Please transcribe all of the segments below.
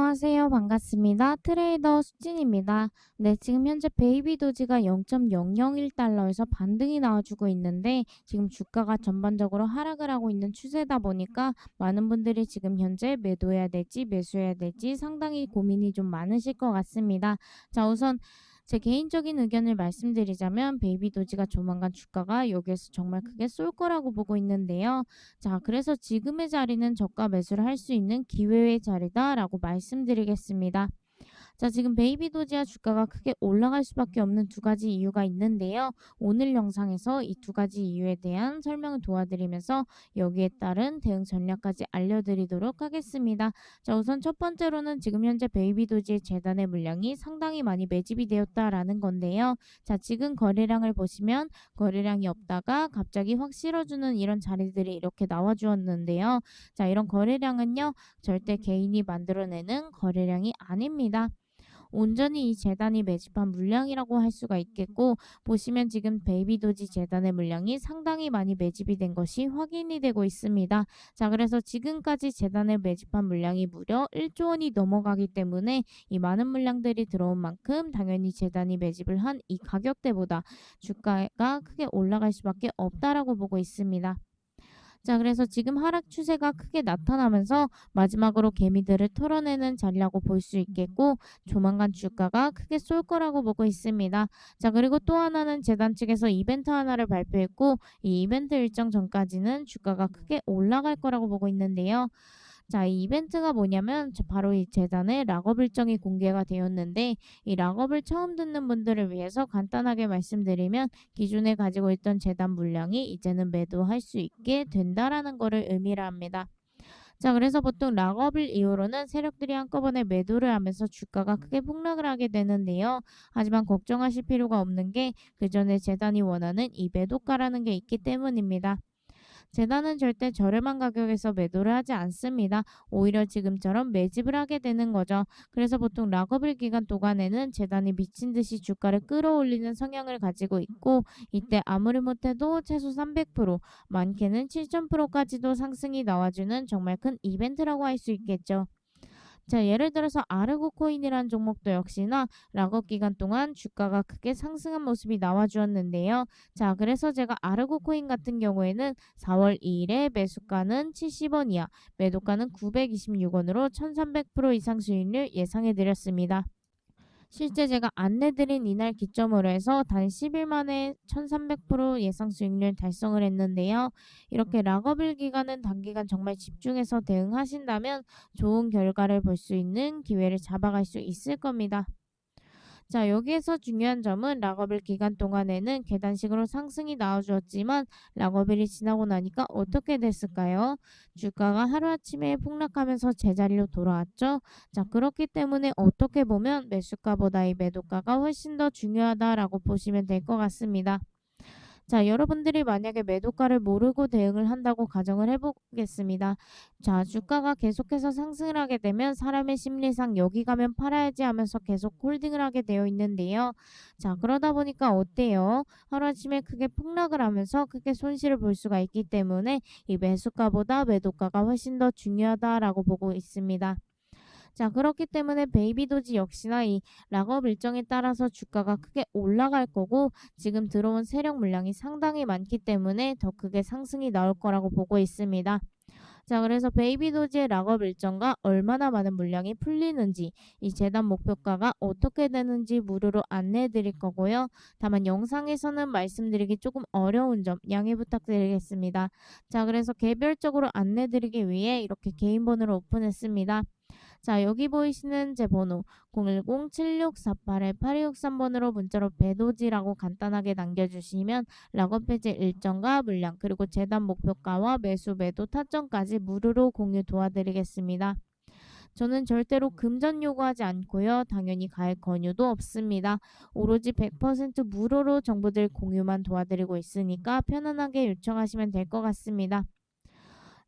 안녕하세요. 반갑습니다. 트레이더 수진입니다. 네, 지금 현재 베이비 도지가 0.001달러에서 반등이 나와주고 있는데 지금 주가가 전반적으로 하락을 하고 있는 추세다 보니까 많은 분들이 지금 현재 매도해야 될지 매수해야 될지 상당히 고민이 좀 많으실 것 같습니다. 자, 우선 제 개인적인 의견을 말씀드리자면 베이비 도지가 조만간 주가가 여기에서 정말 크게 쏠 거라고 보고 있는데요. 자, 그래서 지금의 자리는 저가 매수를 할 수 있는 기회의 자리다라고 말씀드리겠습니다. 자, 지금 베이비 도지아 주가가 크게 올라갈 수밖에 없는 두 가지 이유가 있는데요. 오늘 영상에서 이 두 가지 이유에 대한 설명을 도와드리면서 여기에 따른 대응 전략까지 알려드리도록 하겠습니다. 자, 우선 첫 번째로는 지금 현재 베이비 도지의 재단의 물량이 상당히 많이 매집이 되었다라는 건데요. 자, 지금 거래량을 보시면 거래량이 없다가 갑자기 확 실어주는 이런 자리들이 이렇게 나와 주었는데요. 자, 이런 거래량은요, 절대 개인이 만들어내는 거래량이 아닙니다. 온전히 이 재단이 매집한 물량이라고 할 수가 있겠고, 보시면 지금 베이비도지 재단의 물량이 상당히 많이 매집이 된 것이 확인이 되고 있습니다. 자, 그래서 지금까지 재단에 매집한 물량이 무려 1조 원이 넘어가기 때문에 이 많은 물량들이 들어온 만큼 당연히 재단이 매집을 한 이 가격대보다 주가가 크게 올라갈 수밖에 없다라고 보고 있습니다. 자, 그래서 지금 하락 추세가 크게 나타나면서 마지막으로 개미들을 털어내는 자리라고 볼 수 있겠고, 조만간 주가가 크게 쏠 거라고 보고 있습니다. 자, 그리고 또 하나는 재단 측에서 이벤트 하나를 발표했고, 이 이벤트 일정 전까지는 주가가 크게 올라갈 거라고 보고 있는데요. 자, 이 이벤트가 뭐냐면 바로 이 재단의 락업 일정이 공개가 되었는데, 이 락업을 처음 듣는 분들을 위해서 간단하게 말씀드리면 기존에 가지고 있던 재단 물량이 이제는 매도할 수 있게 된다라는 것을 의미를 합니다. 자, 그래서 보통 락업을 이후로는 세력들이 한꺼번에 매도를 하면서 주가가 크게 폭락을 하게 되는데요. 하지만 걱정하실 필요가 없는 게 그 전에 재단이 원하는 이 매도가라는 게 있기 때문입니다. 재단은 절대 저렴한 가격에서 매도를 하지 않습니다. 오히려 지금처럼 매집을 하게 되는 거죠. 그래서 보통 락업일 기간 동안에는 재단이 미친 듯이 주가를 끌어올리는 성향을 가지고 있고, 이때 아무리 못해도 최소 300%, 많게는 7000%까지도 상승이 나와주는 정말 큰 이벤트라고 할 수 있겠죠. 자, 예를 들어서 아르고 코인이라는 종목도 역시나 락업 기간 동안 주가가 크게 상승한 모습이 나와 주었는데요. 자, 그래서 제가 아르고 코인 같은 경우에는 4월 2일에 매수가는 70원 이하, 매도가는 926원으로 1300% 이상 수익률 예상해 드렸습니다. 실제 제가 안내드린 이날 기점으로 해서 단 10일 만에 1300% 예상 수익률 달성을 했는데요. 이렇게 락업일 기간은 단기간 정말 집중해서 대응하신다면 좋은 결과를 볼 수 있는 기회를 잡아갈 수 있을 겁니다. 자, 여기에서 중요한 점은 락업일 기간 동안에는 계단식으로 상승이 나와주었지만 락업일이 지나고 나니까 어떻게 됐을까요? 주가가 하루아침에 폭락하면서 제자리로 돌아왔죠. 자, 그렇기 때문에 어떻게 보면 매수가보다 이 매도가가 훨씬 더 중요하다라고 보시면 될 것 같습니다. 자, 여러분들이 만약에 매도가를 모르고 대응을 한다고 가정을 해보겠습니다. 자, 주가가 계속해서 상승을 하게 되면 사람의 심리상 여기 가면 팔아야지 하면서 계속 홀딩을 하게 되어 있는데요. 자, 그러다 보니까 어때요? 하루아침에 크게 폭락을 하면서 크게 손실을 볼 수가 있기 때문에 이 매수가보다 매도가가 훨씬 더 중요하다라고 보고 있습니다. 자, 그렇기 때문에 베이비도지 역시나 이 락업 일정에 따라서 주가가 크게 올라갈 거고, 지금 들어온 세력 물량이 상당히 많기 때문에 더 크게 상승이 나올 거라고 보고 있습니다. 자, 그래서 베이비도지의 락업 일정과 얼마나 많은 물량이 풀리는지, 이 재단 목표가가 어떻게 되는지 무료로 안내해 드릴 거고요. 다만 영상에서는 말씀드리기 조금 어려운 점 양해 부탁드리겠습니다. 자, 그래서 개별적으로 안내 드리기 위해 이렇게 개인 번호를 오픈했습니다. 자, 여기 보이시는 제 번호 010-7648-8263번으로 문자로 배도지라고 간단하게 남겨주시면 락업 해제 일정과 물량, 그리고 재단 목표가와 매수 매도 타점까지 무료로 공유 도와드리겠습니다. 저는 절대로 금전 요구하지 않고요. 당연히 가입 권유도 없습니다. 오로지 100% 무료로 정보들 공유만 도와드리고 있으니까 편안하게 요청하시면 될 것 같습니다.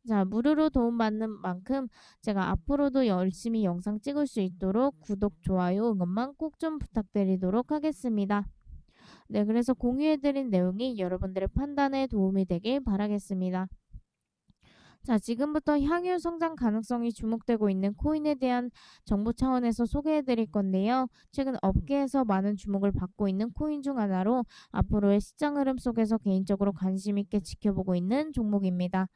자, 무료로 도움받는 만큼 제가 앞으로도 열심히 영상 찍을 수 있도록 구독, 좋아요, 응원만 꼭 좀 부탁드리도록 하겠습니다. 네, 그래서 공유해드린 내용이 여러분들의 판단에 도움이 되길 바라겠습니다. 자, 지금부터 향후 성장 가능성이 주목되고 있는 코인에 대한 정보 차원에서 소개해 드릴 건데요. 최근 업계에서 많은 주목을 받고 있는 코인 중 하나로 앞으로의 시장 흐름 속에서 개인적으로 관심 있게 지켜보고 있는 종목입니다.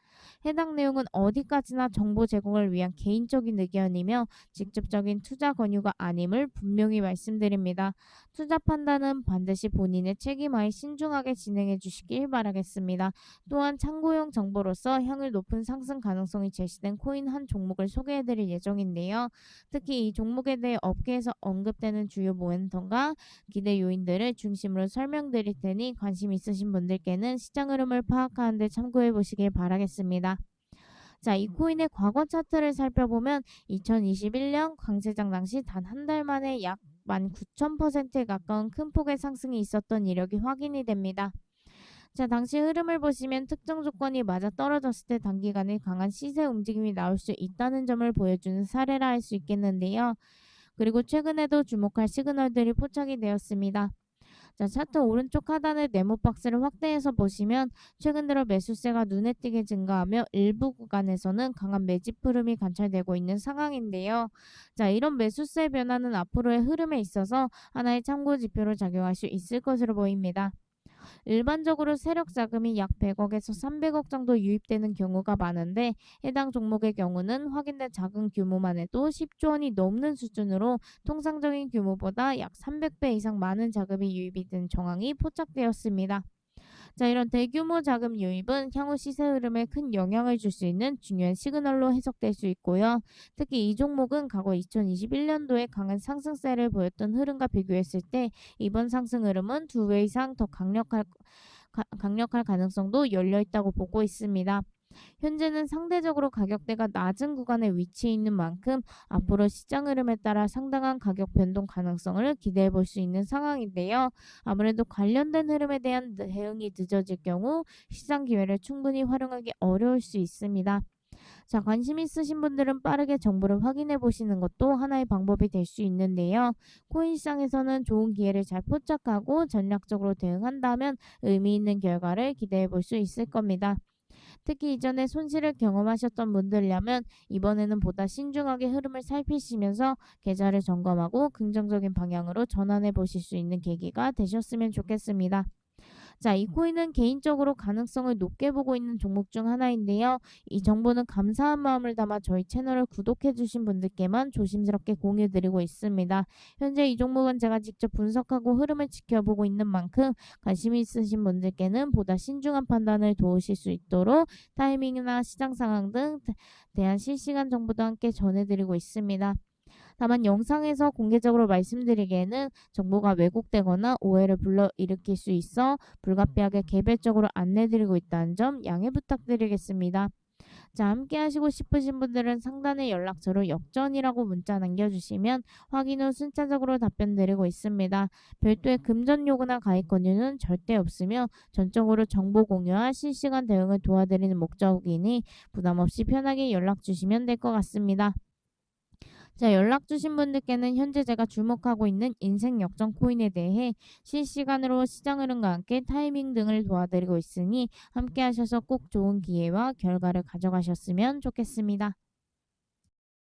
해당 내용은 어디까지나 정보 제공을 위한 개인적인 의견이며 직접적인 투자 권유가 아님을 분명히 말씀드립니다. 투자 판단은 반드시 본인의 책임하에 신중하게 진행해 주시길 바라겠습니다. 또한 참고용 정보로서 향후 높은 상승 가능성이 제시된 코인 한 종목을 소개해드릴 예정인데요. 특히 이 종목에 대해 업계에서 언급되는 주요 모멘텀과 기대 요인들을 중심으로 설명드릴 테니 관심 있으신 분들께는 시장 흐름을 파악하는 데 참고해 보시길 바라겠습니다. 자, 이 코인의 과거 차트를 살펴보면 2021년 강세장 당시 단 한 달 만에 약 19,000%에 가까운 큰 폭의 상승이 있었던 이력이 확인이 됩니다. 자, 당시 흐름을 보시면 특정 조건이 맞아 떨어졌을 때 단기간에 강한 시세 움직임이 나올 수 있다는 점을 보여주는 사례라 할 수 있겠는데요. 그리고 최근에도 주목할 시그널들이 포착이 되었습니다. 자, 차트 오른쪽 하단의 네모 박스를 확대해서 보시면 최근 들어 매수세가 눈에 띄게 증가하며 일부 구간에서는 강한 매집 흐름이 관찰되고 있는 상황인데요. 자, 이런 매수세 변화는 앞으로의 흐름에 있어서 하나의 참고 지표로 작용할 수 있을 것으로 보입니다. 일반적으로 세력 자금이 약 100억에서 300억 정도 유입되는 경우가 많은데 해당 종목의 경우는 확인된 자금 규모만 해도 10조 원이 넘는 수준으로 통상적인 규모보다 약 300배 이상 많은 자금이 유입이 된 정황이 포착되었습니다. 자, 이런 대규모 자금 유입은 향후 시세 흐름에 큰 영향을 줄 수 있는 중요한 시그널로 해석될 수 있고요. 특히 이 종목은 과거 2021년도에 강한 상승세를 보였던 흐름과 비교했을 때 이번 상승 흐름은 2배 이상 더 강력할 가능성도 열려 있다고 보고 있습니다. 현재는 상대적으로 가격대가 낮은 구간에 위치해 있는 만큼 앞으로 시장 흐름에 따라 상당한 가격 변동 가능성을 기대해 볼 수 있는 상황인데요. 아무래도 관련된 흐름에 대한 대응이 늦어질 경우 시장 기회를 충분히 활용하기 어려울 수 있습니다. 자, 관심 있으신 분들은 빠르게 정보를 확인해 보시는 것도 하나의 방법이 될 수 있는데요. 코인 시장에서는 좋은 기회를 잘 포착하고 전략적으로 대응한다면 의미 있는 결과를 기대해 볼 수 있을 겁니다. 특히 이전에 손실을 경험하셨던 분들이라면 이번에는 보다 신중하게 흐름을 살피시면서 계좌를 점검하고 긍정적인 방향으로 전환해 보실 수 있는 계기가 되셨으면 좋겠습니다. 자, 이 코인은 개인적으로 가능성을 높게 보고 있는 종목 중 하나인데요. 이 정보는 감사한 마음을 담아 저희 채널을 구독해 주신 분들께만 조심스럽게 공유 드리고 있습니다. 현재 이 종목은 제가 직접 분석하고 흐름을 지켜보고 있는 만큼 관심이 있으신 분들께는 보다 신중한 판단을 도우실 수 있도록 타이밍이나 시장 상황 등 대한 실시간 정보도 함께 전해드리고 있습니다. 다만 영상에서 공개적으로 말씀드리기에는 정보가 왜곡되거나 오해를 불러일으킬 수 있어 불가피하게 개별적으로 안내드리고 있다는 점 양해 부탁드리겠습니다. 자, 함께 하시고 싶으신 분들은 상단의 연락처로 역전이라고 문자 남겨주시면 확인 후 순차적으로 답변 드리고 있습니다. 별도의 금전 요구나 가입 권유는 절대 없으며 전적으로 정보 공유와 실시간 대응을 도와드리는 목적이니 부담 없이 편하게 연락 주시면 될 것 같습니다. 자, 연락 주신 분들께는 현재 제가 주목하고 있는 인생 역전 코인에 대해 실시간으로 시장 흐름과 함께 타이밍 등을 도와드리고 있으니 함께 하셔서 꼭 좋은 기회와 결과를 가져가셨으면 좋겠습니다.